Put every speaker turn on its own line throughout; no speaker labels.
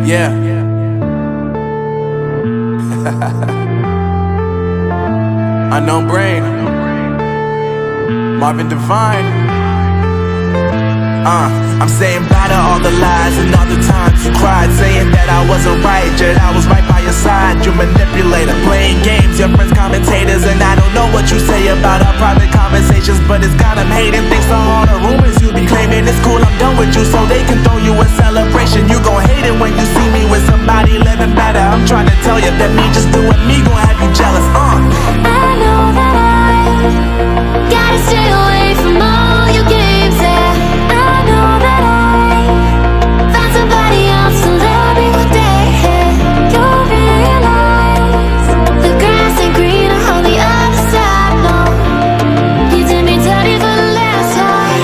Yeah. Unknown Brain, Marvin Devine. I'm saying bye to all the lies and all the times you cried, saying that I wasn't right, yet I was right by your side. You manipulator, playing games, your friends commentators, and I don't know what you say about our private conversations, but it's got them hating. Thanks to all the rumors you be claiming. It's cool, I'm done with you, so they can throw you a celebration. You gon' hate it when you see me with somebody living better. I'm trying to tell you that me just doing me gon' have you jealous.
I know that I gotta stay away from all your games, yeah. I know that I found somebody else to love me one day. You'll realize the grass ain't greener on the other side, no. You did me dirty for the last time,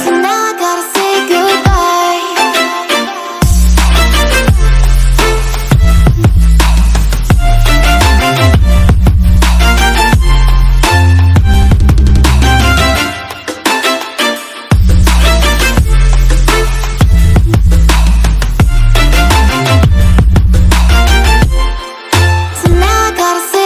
so now I gotta say goodbye. So now I gotta say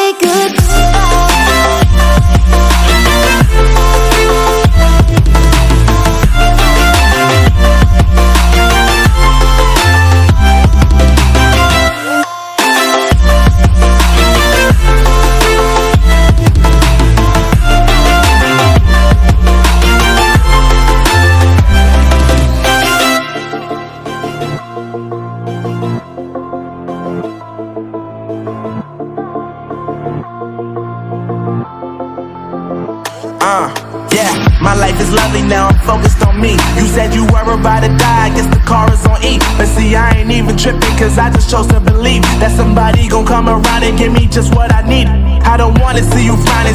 Yeah, my life is lovely now, I'm focused on me. You said you were about to die, I guess the car is on E. But see, I ain't even tripping, cause I just chose to believe that somebody gon' come around and give me just what I need. I don't wanna see you finding